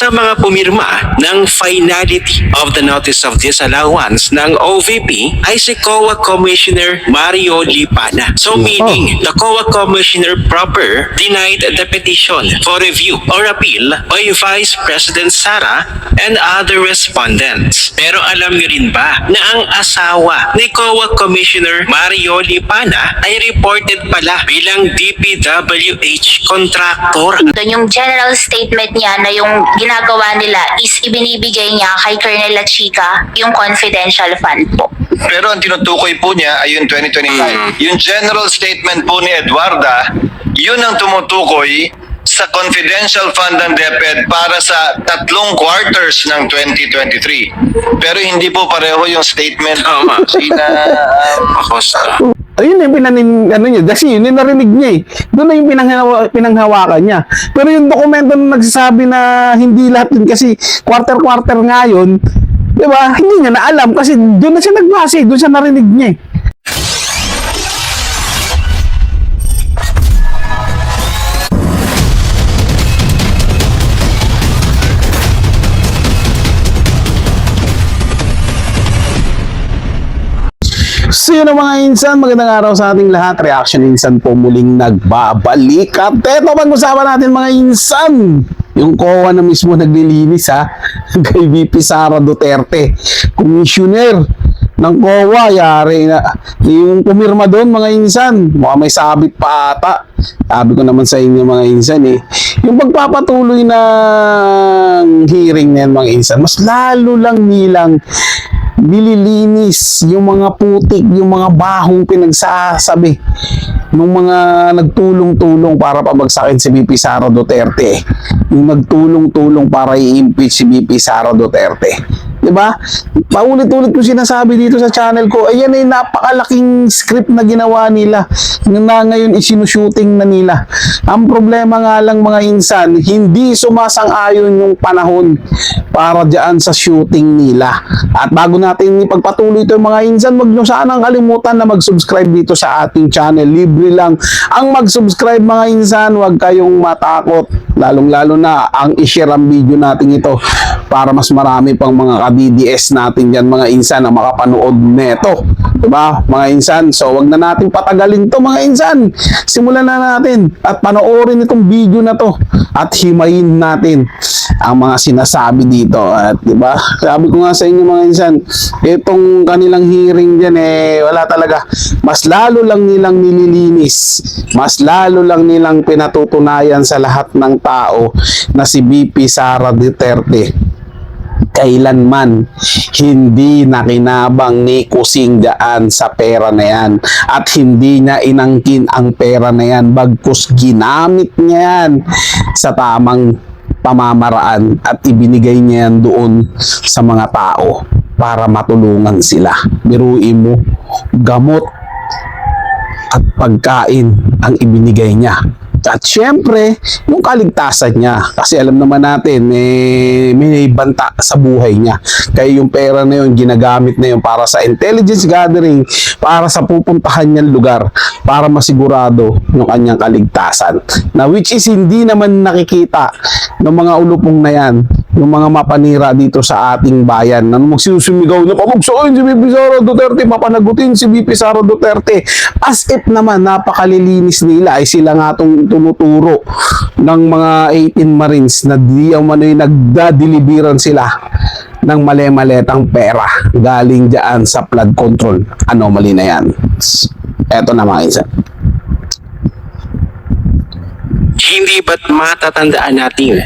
sa mga pumirma ng finality of the notice of disallowance ng OVP ay si COA Commissioner Mario Lipana. So meaning, the COA Commissioner proper denied the petition for review or appeal by Vice President Sara and other respondents. Pero alam niyo rin ba na ang asawa ni COA Commissioner Mario Lipana ay reported pala bilang DPWH contractor? Doon yung general statement niya na yung ginagawa nila is ibinibigay niya kay Colonel La Chica yung confidential fund po. Pero ang tinutukoy po niya ay yung 2025. Yung general statement po ni Eduarda, yun ang tumutukoy sa confidential fund ng DepEd para sa 3 quarters ng 2023. Pero hindi po pareho yung statement Ayun yung kasi yun yung narinig niya eh. Doon na yung pinanghawakan niya. Pero yung dokumento na nagsasabi na hindi lahat yun kasi quarter-quarter nga yun, di ba? Hindi niya na alam kasi doon na siya nagbase, doon siya narinig niya eh. So yun ang mga insan, magandang araw sa ating lahat. Reaction Insan po muling nagbabalik. At eto, pag-usapan natin mga insan, yung COA na mismo naglilinis kay VP Sara Duterte, commissioner ng COA, yari na yung pumirma doon mga insan, mukhang may sabit pa ata. Sabi ko naman sa inyo mga insan yung pagpapatuloy ng hearing na yan mga insan, mas lalo lang nilang nililinis yung mga putik, yung mga bahong pinagsasabi ng mga nagtulong-tulong para pabagsakin si VP Sara Duterte, yung nagtulong-tulong para i-impeach si VP Sara Duterte. Diba? Paulit-ulit ko sinasabi dito sa channel ko, ayan ay napakalaking script na ginawa nila na ngayon isinushooting na nila. Ang problema nga lang mga insan, hindi sumasang-ayon yung panahon para dyan sa shooting nila. At bago natin ipagpatuloy ito mga insan, wag nyo sanang kalimutan na mag-subscribe dito sa ating channel. Libre lang ang mag-subscribe mga insan, wag kayong matakot. Lalong-lalo na ang i-share ang video natin ito para mas marami pang mga ka-DDS natin dyan mga insan na makapanood neto. Diba mga insan? So wag na natin patagalin to mga insan. Simulan na natin at panoorin itong video na to at himayin natin ang mga sinasabi dito. At diba, sabi ko nga sa inyo mga insan, itong kanilang hearing dyan wala talaga. Mas lalo lang nilang nililinis, mas lalo lang nilang pinatutunayan sa lahat ng tao na si VP Sara Duterte kailanman hindi nakinabang ni Kusing daan sa pera na yan at hindi niya inangkin ang pera na yan, bagkus ginamit niya yan sa tamang pamamaraan at ibinigay niya yan doon sa mga tao para matulungan sila. Biruin mo, gamot at pagkain ang ibinigay niya. At syempre, yung kaligtasan niya. Kasi alam naman natin, may banta sa buhay niya. Kaya yung pera na yun, ginagamit na yun para sa intelligence gathering, para sa pupuntahan niyang lugar, para masigurado yung kanyang kaligtasan. Na which is hindi naman nakikita ng mga ulupong na yan, yung mga mapanira dito sa ating bayan, na magsusumigaw na pabugsoin si VP Sara Duterte, papanagutin si VP Sara Duterte. As if naman, napakalilinis nila ay sila nga itong tumuturo ng mga 18 Marines na di umano'y nagdadiliberan sila ng mali-maletang pera galing dyan sa flood control anomaly na yan. Eto na mga isa. Hindi ba't matatandaan natin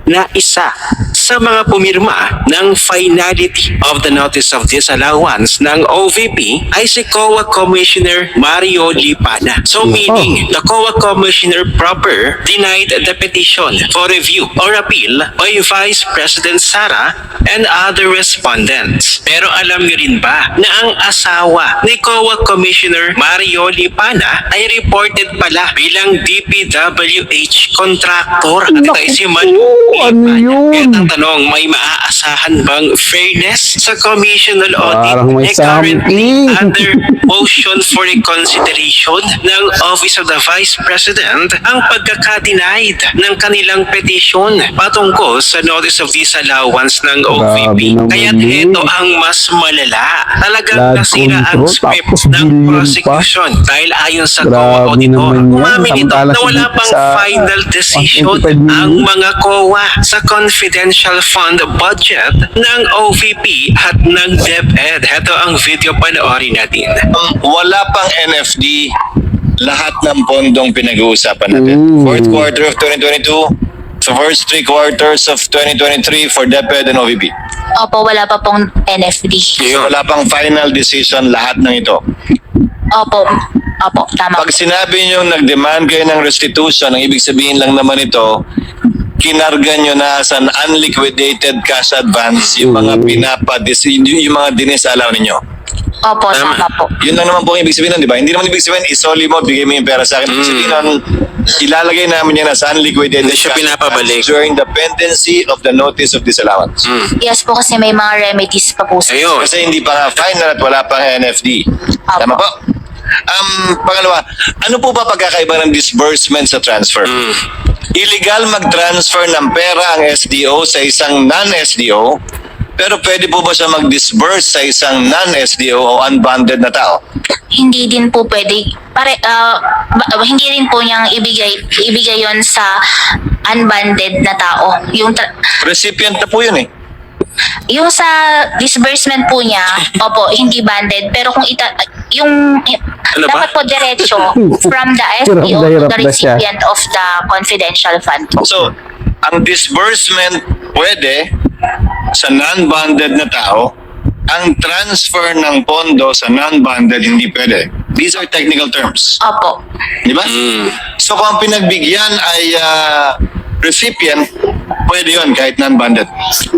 na isa sa mga pumirma ng finality of the notice of disallowance ng OVP ay si COA Commissioner Mario Lipana. So meaning, the COA Commissioner proper denied the petition for review or appeal by Vice President Sara and other respondents. Pero alam niyo rin ba na ang asawa ni COA Commissioner Mario Lipana ay reported pala bilang DPWH contractor at ito ay si Manu ano yun? Kaya tanong, may maaasahan bang fairness sa commissional audit Parang may currently something. under motion for reconsideration ng Office of the Vice President ang pagkakadenied ng kanilang petisyon patungkol sa Notice of Disallowance ng OVP. naman Kaya't yun. ito ang mas malala. Talagang Flood nasira ang control, script tapos ng billion pa. prosecution dahil ayon sa Grabe COA auditor, naman yan. umamin ito Samantala na wala sa- pang sa final decision 125 million. ang mga COA sa confidential fund budget ng OVP at ng DepEd. Ito ang video, panoorin natin. Wala pang NFD lahat ng pondong pinag-uusapan natin. Fourth quarter of 2022, sa first 3 quarters of 2023 for DepEd and OVP. Opo, wala pa pong NFD. So wala pang final decision lahat ng ito. Opo, tama. Pag sinabi nyo nag-demand kayo ng restitution, ang ibig sabihin lang naman ito, kinarga nyo na as an unliquidated cash advance yung mga yung mga dinisalaw ninyo. Opo, tama po. Yun lang naman po ang ibig sabihin nun, di ba? Hindi naman ibig sabihin, isoli mo, bigay mo yung pera sa akin. Ibig sabihin nun, ilalagay namin yan as unliquidated Hindi siya cash pinapabalik. advance during the pendency of the notice of disallowance. Yes po, kasi may mga remedies pa po. Ayun. Kasi hindi pa nga final at wala pang NFD. Apo. Tama po? Pangalawa, ano po ba pagkakaiba ng disbursement sa transfer? Illegal mag-transfer ng pera ang SDO sa isang non-SDO, pero pwede po ba siya mag-disburse sa isang non-SDO o unbonded na tao? Hindi din po pwede, hindi rin po niyang ibigay yon sa unbonded na tao. Recipient na po yun eh. Yung sa disbursement po niya, opo, hindi banded. Pero kung yung Ano ba? dapat po diretso from the Hirap SDO na to hirap the na siya. recipient of the confidential fund po. So, ang disbursement pwede sa non-bonded na tao, ang transfer ng pondo sa non-bonded hindi pwede. These are technical terms. Opo. Di ba? So kung ang pinagbigyan ay recipient, pwede yun kahit non-bonded.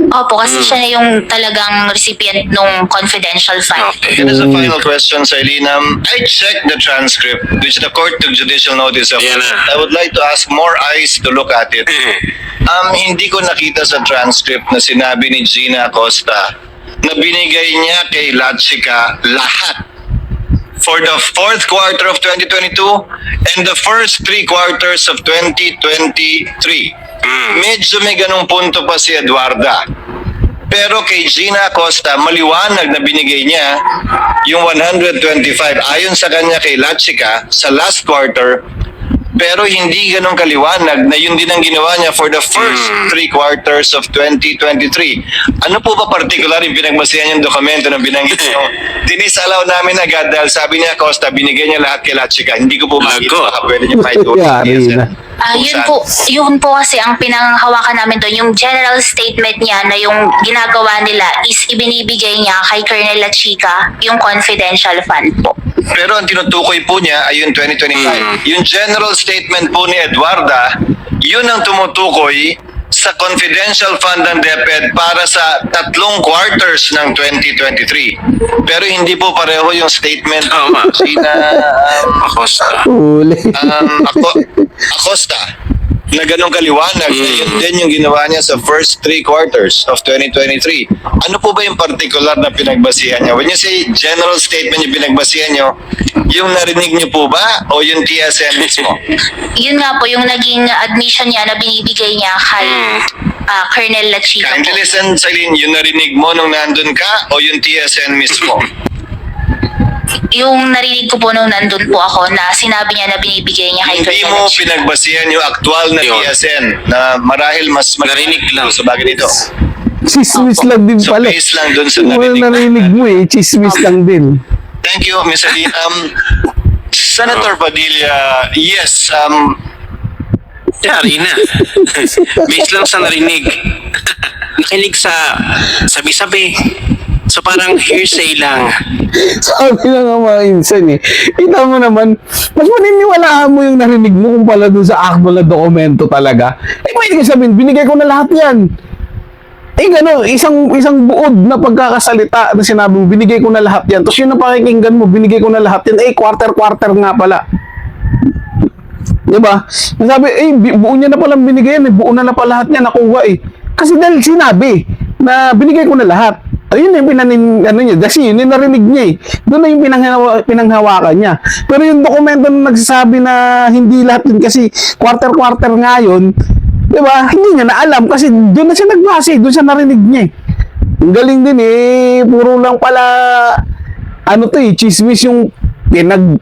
Opo, kasi siya na yung talagang recipient ng confidential fund. Okay. And as a final question, Sailina, I checked the transcript which the court took judicial notice of. Yan na. I would like to ask more eyes to look at it. Hindi ko nakita sa transcript na sinabi ni Gina Acosta na binigay niya kay Latsika lahat for the fourth quarter of 2022 and the first 3 quarters of 2023. Medyo may ganong punto pa si Eduarda. Pero kay Gina Acosta, maliwanag na binigay niya yung 125 ayon sa kanya kay Latsika sa last quarter, pero hindi ganun kaliwanag na yun din ang ginawa niya for the first 3 quarters of 2023. Ano po ba particular yung pinagmasihan yung dokumento na binanggit niyo? Dinisalaw namin agad dahil sabi niya Costa, binigay niya lahat kay Latsika. Hindi ko po makita, Lagot. baka pwede niya fight over. Yari na. Yun po kasi ang pinanghawakan namin doon, yung general statement niya na yung ginagawa nila is ibinibigay niya kay Colonel Lachica, yung confidential fund po. Pero ang tinutukoy po niya ay yung 2025. Yung general statement po ni Eduarda, yun ang tumutukoy sa confidential fund ng DepEd para sa 3 quarters ng 2023. Pero hindi po pareho yung statement Tama. Gina Acosta. Huli. Acosta na ganong kaliwanag na yun din yung ginawa niya sa first 3 quarters of 2023. Ano po ba yung particular na pinagbasihan niya? When you say general statement yung pinagbasihan niyo, yung narinig niyo po ba o yung TSN mismo? Yun nga po yung naging admission niya na binibigay niya kay Colonel Lachica Kindly po. listen, Celine, yung narinig mo nung nandun ka o yung TSN mismo? Yung narinig ko po nung nandun po ako na sinabi niya na binibigay niya kay Hindi Colonel mo Lachica. pinagbasihan yung aktual na Yun. TSN na marahil mas Narinig lang. sa bagay nito. Chismis lang din So pala. based lang dun sa Wala narinig. narinig mo eh. Chismis lang din. Thank you, Ms. Celine. Senator Padilla, yes, Yari na. Based lang sa narinig. Nakinig sa sabi-sabi. So parang hearsay lang. Sabi na nga mga insan eh. Kita mo naman, mas maniniwalaan mo yung narinig mo kung pala dun sa actual na dokumento talaga. Eh, pwede ka sabihin, binigay ko na lahat yan. Eh, gano'n, isang buod na pagkakasalita na sinabi mo, binigay ko na lahat yan. Tapos yun na pakikinggan mo, binigay ko na lahat yan. Eh, quarter-quarter nga pala. Diba? Sabi, buo niya na palang binigay yan. Buo na pala lahat niya, nakuha eh. Kasi dahil sinabi na binigay ko na lahat. Ayun na yung kasi yun yung narinig niya eh. Doon na yung pinanghawakan niya. Pero yung dokumento na nagsasabi na hindi lahat yun kasi quarter-quarter nga yun, di ba? Hindi niya na alam kasi doon na siya nagbase, doon siya narinig niya eh. Ang galing din eh, puro lang pala, chismis yung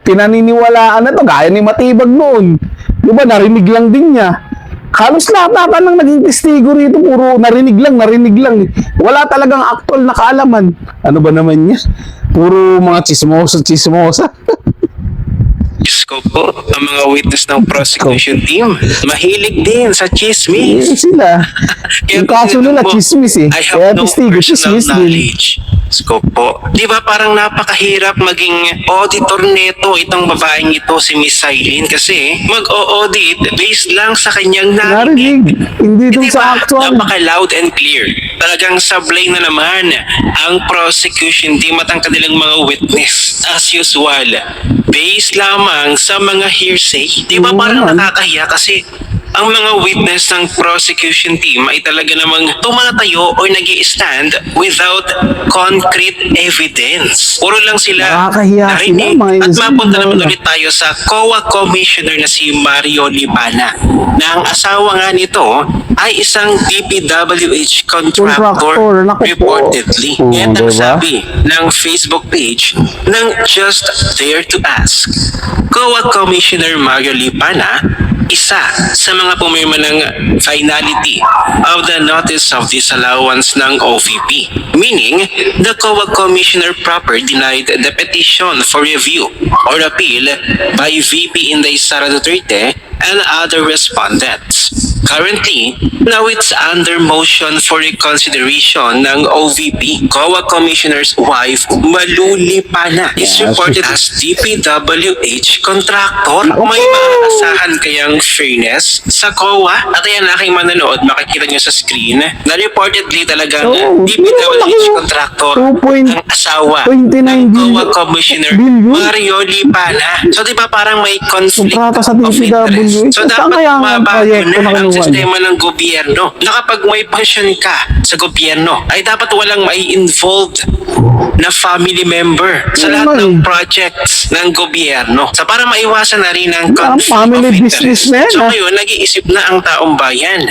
pinaniniwalaan na to, gaya ni Matibag noon. Di ba, narinig lang din niya. Halos lahat ng naging testigo rito, puro narinig lang. Wala talagang actual na kaalaman. Ano ba naman niya? Puro mga chismosa. Diyos ko po, ang mga witness ng prosecution team, mahilig din sa chismis. Sila. Yung kaso nila, chismis eh. I Kaya have no testigo, personal chismis din. knowledge. Diyos ko po. Di ba parang napakahirap maging auditor neto itong babaeng ito, si Miss Aileen, kasi mag-o-audit based lang sa kanyang narinig. Hindi dun Di ba? sa actual. Napaka-loud and clear. Talagang sablay na naman ang prosecution team at ang kanilang mga witness. As usual, based lamang sa mga hearsay. Di ba parang nakakahiya kasi ang mga witness ng prosecution team ay talaga namang tumatayo o nag-i-stand without concrete evidence. Puro lang sila Nakakahiya narinig. sila, mga At innocent mapunta naman na wala. ulit tayo sa COA Commissioner na si Mario Libana, na ang asawa nga nito ay isang DPWH contractor Contractor, naku po. reportedly. Oo, Yan ang diba? sabi ng Facebook page ng Just Dare to Ask. COA Commissioner Mario Libana, isa sa mga pumirma ng finality of the Notice of Disallowance ng OVP. Meaning, the COA Commissioner proper denied the petition for review or appeal by VP Inday Sara Duterte and other respondents. Currently, now it's under motion for reconsideration ng OVP. COA Commissioner's wife, Malu Lipana, is reported as DPWH contractor. May maaasahan kayang fairness sa COA? At ayan, aking manonood, makikita nyo sa screen na reportedly talagang DPWH contractor ang asawa ng COA Commissioner Mario Lipana. So di ba parang may conflict Kontrata sa of interest? DPWH. So Saan dapat kaya ang mabago proyekto na na ang kinuha sistema ng gobyerno na kapag may pasyon ka sa gobyerno ay dapat walang mai-involved na family member sa lahat ng projects ng gobyerno. So para maiwasan na rin ang Parang conflict family of business interest. na yan, So ah. ngayon, nag-iisip na ang taong bayan.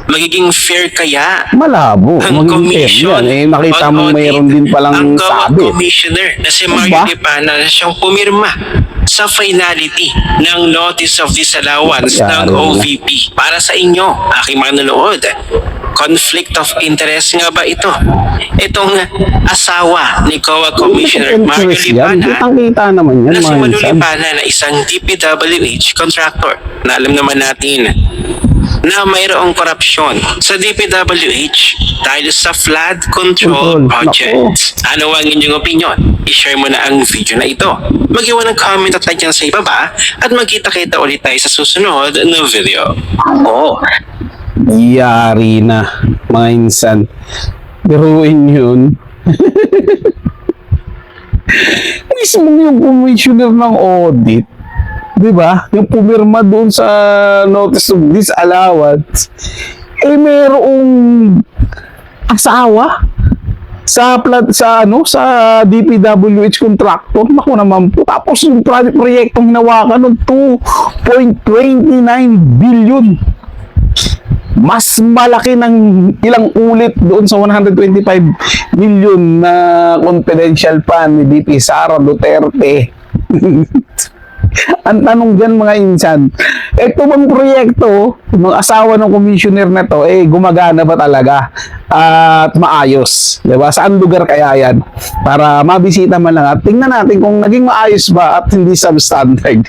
Magiging fair kaya Malabo. ang Maging fair commission yan. Nakita mo on mayroon audit, din palang ang COA sabi. commissioner na si Mario Ba? Lipana na siyang pumirma sa finality ng Notice of Disallowance ng Yari na. OVP. Para sa inyo, aking manonood, conflict of interest nga ba ito? Itong asawa ni COA Commissioner Mario Interest yan. Lipana Kitang-kita naman yan, na si mga Mario insan. Lipana na isang DPWH contractor na alam naman natin na mayroong korupsyon sa DPWH dahil sa flood control Control. projects. Ano ang inyong opinion? I-share mo na ang video na ito. Mag-iwan ng comment at like dyan sa ibaba at magkita-kita ulit tayo sa susunod na video. Oo. Yari na, mga insan. Biruin yun. Mismo yung commissioner ng audit, di ba? Yung pumirma doon sa notice of disallowance, mayroong asawa sa DPWH contractor. Naku naman po. Tapos yung proyektong hinawakan ng 2.29 billion. Mas malaki ng ilang ulit doon sa 125 million na confidential fund ni VP Sara Duterte. Ang tanong dyan, mga insan, ito bang proyekto ng asawa ng commissioner na to, gumagana ba talaga at maayos? Diba? Saan lugar kaya yan? Para mabisita man lang at tingnan natin kung naging maayos ba at hindi substandard.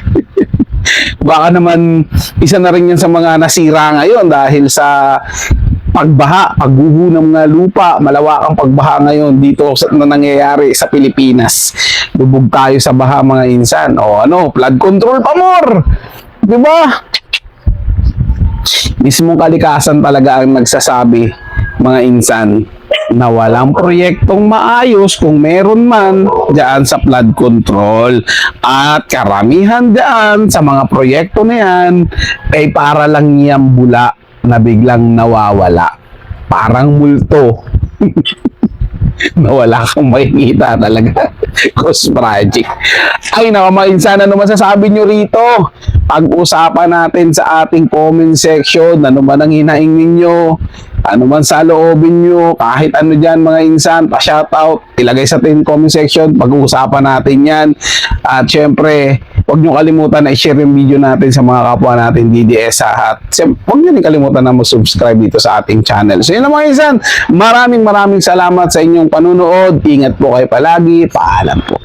Baka naman isa na rin yan sa mga nasira ngayon dahil sa pagguho ng mga lupa, malawakang pagbaha ngayon dito na nangyayari sa Pilipinas. Lubog tayo sa baha, mga insan. O flood control pa more. Diba? Mismong kalikasan talaga ang nagsasabi, mga insan, na walang proyektong maayos kung meron man dyan sa flood control. At karamihan dyan sa mga proyekto na yan ay para lang niyang bula na biglang nawawala. parang multo. Na wala kang makikita talaga. Cost project. Ay, nakamain, sana naman sasabi nyo rito. Pag-usapan natin sa ating comment section. Ano man ang hinaing ninyo, ano man sa loobin nyo, kahit ano dyan mga insan, pa-shoutout, ilagay sa ating comment section. Pag-uusapan natin yan. At syempre, huwag nyo kalimutan na i-share yung video natin sa mga kapwa natin DDS at huwag nyo rin kalimutan na mag-subscribe dito sa ating channel. So yun lang mga insan, maraming salamat sa inyong panunood. Ingat po kayo palagi. Paalam po.